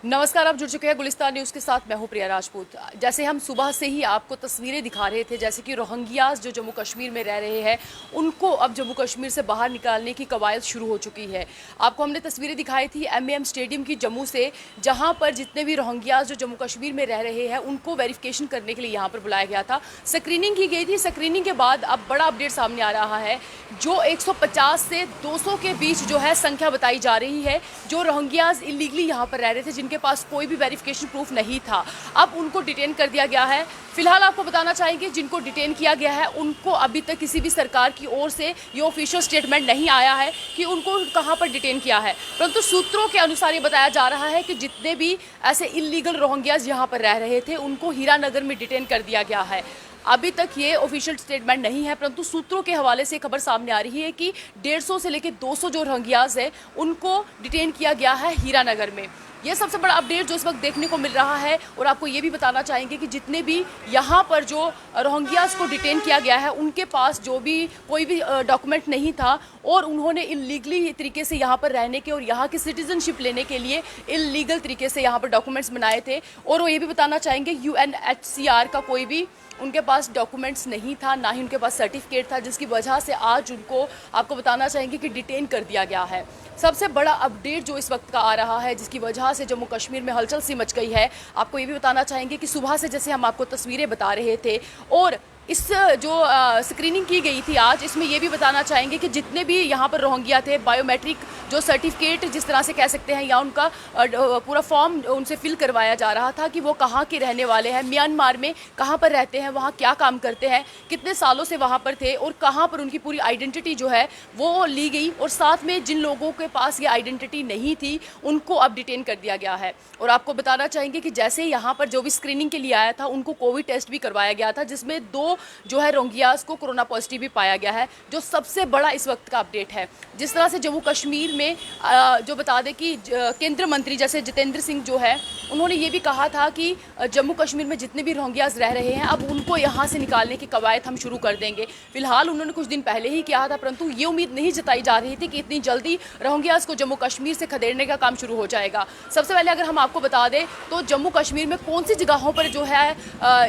नमस्कार, आप जुड़ चुके हैं गुलिस्तान न्यूज़ के साथ। मैं हूं प्रिया राजपूत। जैसे हम सुबह से ही आपको तस्वीरें दिखा रहे थे, जैसे कि रोहिंग्यास जो जम्मू कश्मीर में रह रहे हैं उनको अब जम्मू कश्मीर से बाहर निकालने की कवायद शुरू हो चुकी है। आपको हमने तस्वीरें दिखाई थी एमएएम स्टेडियम की जम्मू से, जहां पर जितने भी रोहिंग्यास जो जम्मू कश्मीर में रह रहे हैं उनको वेरिफिकेशन करने के लिए यहाँ पर बुलाया गया था। स्क्रीनिंग की गई थी। स्क्रीनिंग के बाद अब बड़ा अपडेट सामने आ रहा है। जो 150 से 200 के बीच जो है संख्या बताई जा रही है, जो रोहिंग्यास इलीगली यहाँ पर रह रहे थे, के पास कोई भी वेरिफिकेशन प्रूफ नहीं था, अब उनको डिटेन कर दिया गया है। फिलहाल आपको बताना चाहेंगे जिनको डिटेन किया गया है उनको अभी तक किसी भी सरकार की ओर से ये ऑफिशियल स्टेटमेंट नहीं आया है कि उनको कहां पर डिटेन किया है, परंतु सूत्रों के अनुसार ये बताया जा रहा है कि जितने भी ऐसे इलीगल रोहिंग्यास यहाँ पर रह रहे थे उनको हीरानगर में डिटेन कर दिया गया है। अभी तक ये ऑफिशियल स्टेटमेंट नहीं है, परंतु सूत्रों के हवाले से खबर सामने आ रही है कि 150 से लेकर 200 जो रोहिंग्यास है उनको डिटेन किया गया है हीरानगर में। ये सबसे बड़ा अपडेट जो इस वक्त देखने को मिल रहा है। और आपको ये भी बताना चाहेंगे कि जितने भी यहाँ पर जो रोहिंग्यास को डिटेन किया गया है उनके पास जो भी कोई भी डॉक्यूमेंट नहीं था और उन्होंने इलीगली तरीके से यहाँ पर रहने के और यहाँ की सिटीजनशिप लेने के लिए इलीगल तरीके से यहाँ पर डॉक्यूमेंट्स बनाए थे। और वो ये भी बताना चाहेंगे UNHCR का कोई भी उनके पास डॉक्यूमेंट्स नहीं था, ना ही उनके पास सर्टिफिकेट था, जिसकी वजह से आज उनको आपको बताना चाहेंगे कि डिटेन कर दिया गया है। सबसे बड़ा अपडेट जो इस वक्त का आ रहा है, जिसकी वजह से जम्मू कश्मीर में हलचल सी मच गई है, आपको ये भी बताना चाहेंगे कि सुबह से जैसे हम आपको तस्वीरें बता रहे थे और इस जो स्क्रीनिंग की गई थी आज, इसमें ये भी बताना चाहेंगे कि जितने भी यहाँ पर रोहिंग्या थे बायोमेट्रिक जो सर्टिफिकेट जिस तरह से कह सकते हैं या उनका पूरा फॉर्म उनसे फिल करवाया जा रहा था कि वो कहाँ के रहने वाले हैं, म्यांमार में कहाँ पर रहते हैं, वहाँ क्या काम करते हैं, कितने सालों से वहाँ पर थे और कहाँ पर उनकी पूरी आइडेंटिटी जो है वो ली गई। और साथ में जिन लोगों के पास ये आइडेंटिटी नहीं थी उनको अब डिटेन कर दिया गया है। और आपको बताना चाहेंगे कि जैसे यहाँ पर जो भी स्क्रीनिंग के लिए आया था उनको कोविड टेस्ट भी करवाया गया था, जिसमें 2 जो है रोहिंग्यास को कोरोना पॉजिटिव भी पाया गया है, जो सबसे बड़ा इस वक्त का अपडेट है। जिस तरह से जम्मू कश्मीर में जो बता दें कि केंद्रीय मंत्री जैसे जितेंद्र सिंह जो है उन्होंने ये भी कहा था कि जम्मू कश्मीर में जितने भी रोहिंग्यास रह रहे हैं अब उनको यहाँ से निकालने की कवायद हम शुरू कर देंगे। फिलहाल उन्होंने कुछ दिन पहले ही किया था, परंतु ये उम्मीद नहीं जताई जा रही थी कि इतनी जल्दी रोहिंग्यास को जम्मू कश्मीर से खदेड़ने का काम शुरू हो जाएगा। सबसे पहले अगर हम आपको बता दें तो जम्मू कश्मीर में कौन सी जगहों पर जो है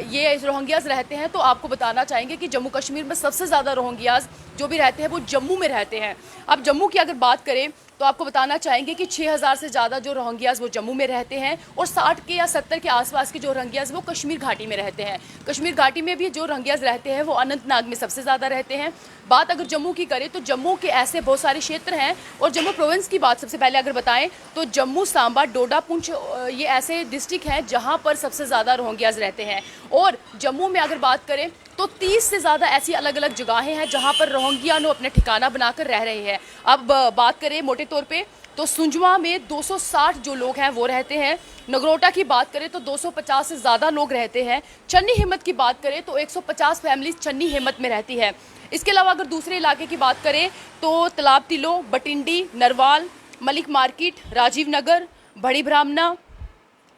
ये रोहिंग्यास रहते हैं, तो आपको बताना चाहेंगे कि जम्मू कश्मीर में सबसे ज़्यादा रोहिंग्यास जो भी रहते हैं वो जम्मू में रहते हैं। अब जम्मू की अगर बात करें तो आपको बताना चाहेंगे कि 6000 से ज़्यादा जो रोहिंग्यास वो जम्मू में रहते हैं और 60 के या 70 के आसपास के जो रोहिंग्यास वो कश्मीर घाटी में रहते हैं। कश्मीर घाटी में भी जो रोहिंग्यास रहते हैं वो अनंतनाग में सबसे ज़्यादा रहते हैं। बात अगर जम्मू की करें तो जम्मू के ऐसे बहुत सारे क्षेत्र हैं और जम्मू प्रोविंस की बात सबसे पहले अगर बताएं तो जम्मू, सांबा, डोडा, पुंछ ये ऐसे डिस्ट्रिक्ट हैं जहाँ पर सबसे ज़्यादा रोहिंग्यास रहते हैं। और जम्मू में अगर बात करें तो 30 से ज़्यादा ऐसी अलग अलग जगहें हैं जहाँ पर रोहिंग्या अपने ठिकाना बनाकर रह रहे हैं। अब बात करें मोटे तौर पे तो सुंजवा में 260 जो लोग हैं वो रहते हैं। नगरोटा की बात करें तो 250 से ज़्यादा लोग रहते हैं। चन्नी हिम्मत की बात करें तो 150 फैमिली चन्नी हिम्मत में रहती है। इसके अलावा अगर दूसरे इलाके की बात करें तो तालाब तिलो, बटिंडी, नरवाल, मलिक मार्केट, राजीव नगर, बड़ी ब्राह्मणा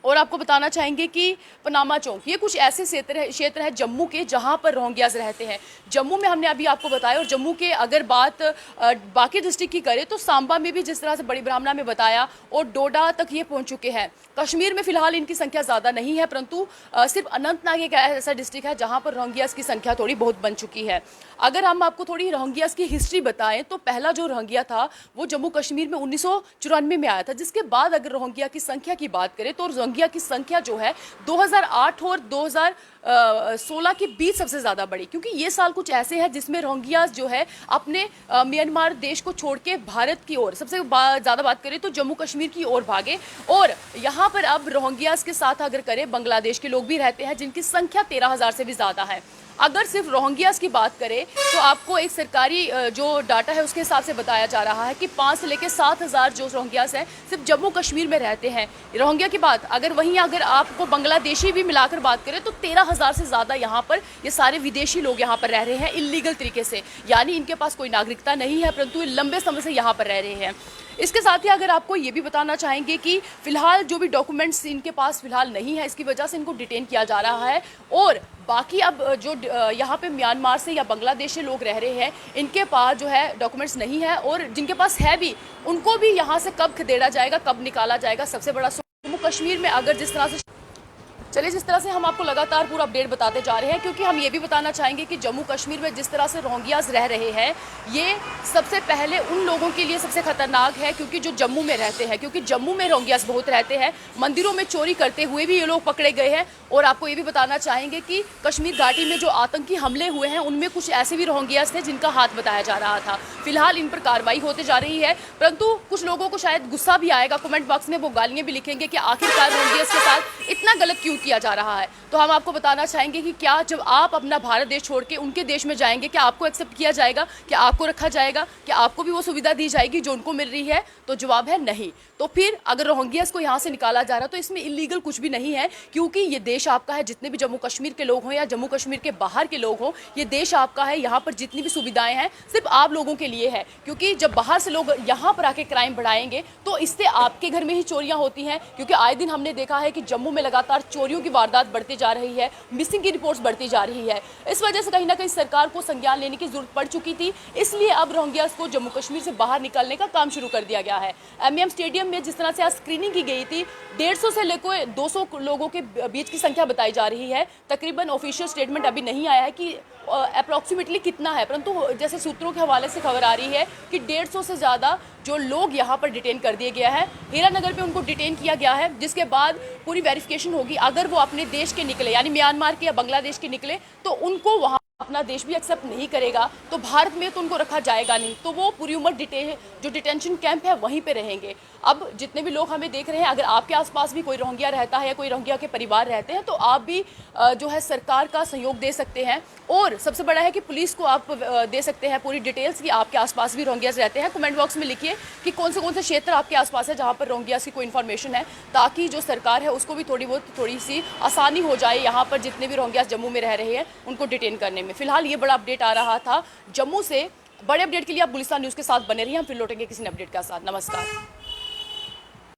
और आपको बताना चाहेंगे कि पनामा चौक, ये कुछ ऐसे क्षेत्र है जम्मू के जहाँ पर रोहिंग्यास रहते हैं। जम्मू में हमने अभी आपको बताया। और जम्मू के अगर बात बाकी डिस्ट्रिक्ट की करें तो सांबा में भी जिस तरह से बड़ी ब्राह्मणा में बताया और डोडा तक ये पहुँच चुके हैं। कश्मीर में फिलहाल इनकी संख्या ज़्यादा नहीं है, परंतु सिर्फ अनंतनाग एक ऐसा डिस्ट्रिक्ट है जहाँ पर रोहिंग्यास की संख्या थोड़ी बहुत बन चुकी है। अगर हम आपको थोड़ी रोहिंग्यास की हिस्ट्री बताएं तो पहला जो रोहिंग्या था वो जम्मू कश्मीर में 1994 में आया था। जिसके बाद अगर रोहिंग्या की संख्या की बात करें तो रोहिंग्या की संख्या जो है 2008 और 2016 के बीच सबसे ज़्यादा बढ़ी, क्योंकि ये साल कुछ ऐसे हैं जिसमें रोहिंग्यास जो है अपने म्यांमार देश को छोड़ के भारत की ओर, सबसे ज़्यादा बात करें तो जम्मू कश्मीर की ओर भागे। और यहाँ पर अब रोहिंग्यास के साथ अगर करें बांग्लादेश के लोग भी रहते हैं जिनकी संख्या 13,000 से भी ज़्यादा है। अगर सिर्फ रोहिंग्यास की बात करें तो आपको एक सरकारी जो डाटा है उसके हिसाब से बताया जा रहा है कि 5 से लेकर 7,000 जो रोहिंग्यास हैं सिर्फ जम्मू कश्मीर में रहते हैं। रोहिंग्या की बात अगर आपको बांग्लादेशी भी मिलाकर बात करें तो 13,000 से ज़्यादा यहाँ पर ये सारे विदेशी लोग यहाँ पर रह रहे हैं इलीगल तरीके से, यानी इनके पास कोई नागरिकता नहीं है परंतु लंबे समय से यहाँ पर रह रहे हैं। इसके साथ ही अगर आपको ये भी बताना चाहेंगे कि फिलहाल जो भी डॉक्यूमेंट्स इनके पास फिलहाल नहीं है, इसकी वजह से इनको डिटेन किया जा रहा है। और बाकी अब जो यहाँ पे म्यांमार से या बांग्लादेश से लोग रह रहे हैं इनके पास जो है डॉक्यूमेंट्स नहीं है, और जिनके पास है भी उनको भी यहाँ से कब खदेड़ा जाएगा, कब निकाला जाएगा, सबसे बड़ा जम्मू कश्मीर में अगर जिस तरह से चलिए, जिस तरह से हम आपको लगातार पूरा अपडेट बताते जा रहे हैं, क्योंकि हम ये भी बताना चाहेंगे कि जम्मू कश्मीर में जिस तरह से रोहिंग्यास रह रहे हैं, ये सबसे पहले उन लोगों के लिए सबसे खतरनाक है, क्योंकि जो जम्मू में रहते हैं, क्योंकि जम्मू में रोहिंग्यास बहुत रहते हैं। मंदिरों में चोरी करते हुए भी ये लोग पकड़े गए हैं। और आपको ये भी बताना चाहेंगे कि कश्मीर घाटी में जो आतंकी हमले हुए हैं, उनमें कुछ ऐसे भी रोहिंग्यास थे जिनका हाथ बताया जा रहा था। फिलहाल इन पर कार्रवाई होते जा रही है, परंतु कुछ लोगों को शायद गुस्सा भी आएगा, कमेंट बॉक्स में वो गालियां भी लिखेंगे कि आखिरकार रोहिंग्यास के साथ इतना गलत क्यों किया जा रहा है। तो हम आपको बताना चाहेंगे कि क्या जब आप अपना भारत देश छोड़ के उनके देश में जाएंगे, क्या आपको एक्सेप्ट किया जाएगा, क्या आपको रखा जाएगा, क्या आपको भी वो सुविधा दी जाएगी जो उनको मिल रही है? तो जवाब है नहीं। तो फिर अगर रोहिंग्यास को यहाँ से निकाला जा रहा है तो इसमें इलीगल कुछ भी नहीं है, क्योंकि ये देश आपका है। जितने भी जम्मू कश्मीर के लोग हों या जम्मू कश्मीर के बाहर के लोग हों, ये देश आपका है। यहाँ पर जितनी भी सुविधाएं हैं सिर्फ आप लोगों के लिए है, क्योंकि जब बाहर से लोग यहाँ पर आके क्राइम बढ़ाएंगे तो इससे आपके घर में ही चोरियां होती हैं। क्योंकि आए दिन हमने देखा है कि जम्मू में लगातार चोरियों की वारदात बढ़ती जा रही है, मिसिंग की रिपोर्ट्स बढ़ती जा रही है। इस वजह से कहीं ना कहीं सरकार को संज्ञान लेने की जरूरत पड़ चुकी थी। इसलिए अब रोहिंग्यास को जम्मू कश्मीर से बाहर निकालने का काम शुरू कर दिया गया है। एमएम स्टेडियम में जिस तरह से आज स्क्रीनिंग की गई थी, 150 से लेकर 200 लोगों के बीच की संख्या बताई जा रही है। तकरीबन ऑफिशियल स्टेटमेंट अभी नहीं आया है कि अप्रॉक्सीमेटली कितना है, परंतु जैसे सूत्रों के हवाले से खबर आ रही है कि 150 से ज़्यादा जो लोग यहाँ पर डिटेन कर दिए गया है। हीरानगर पे उनको डिटेन किया गया है, जिसके बाद पूरी वेरिफिकेशन होगी। अगर वो अपने देश के निकले, यानी म्यांमार के या बांग्लादेश के निकले, तो उनको वहाँ अपना देश भी एक्सेप्ट नहीं करेगा, तो भारत में तो उनको रखा जाएगा नहीं, तो वो पूरी उम्र जो डिटेंशन कैंप है वहीं पे रहेंगे। अब जितने भी लोग हमें देख रहे हैं, अगर आपके आसपास भी कोई रोहिंग्या रहता है या कोई रोहिंग्या के परिवार रहते हैं, तो आप भी जो है सरकार का सहयोग दे सकते हैं। और सबसे बड़ा है कि पुलिस को आप दे सकते हैं पूरी डिटेल्स कि आपके आसपास भी रोहिंग्यास रहते हैं। कमेंट बॉक्स में लिखिए कि कौन से क्षेत्र आपके आसपास है जहाँ पर रोहिंग्यास की कोई इन्फॉर्मेशन है, ताकि जो सरकार है उसको भी थोड़ी सी आसानी हो जाए यहाँ पर जितने भी रोहिंग्यास जम्मू में रह रहे हैं उनको डिटेन करने में। फिलहाल ये बड़ा अपडेट आ रहा था जम्मू से। बड़े अपडेट के लिए आप गुलिस्तान न्यूज़ के साथ बने रहिए। हम फिर लौटेंगे किसी अपडेट के साथ। नमस्कार।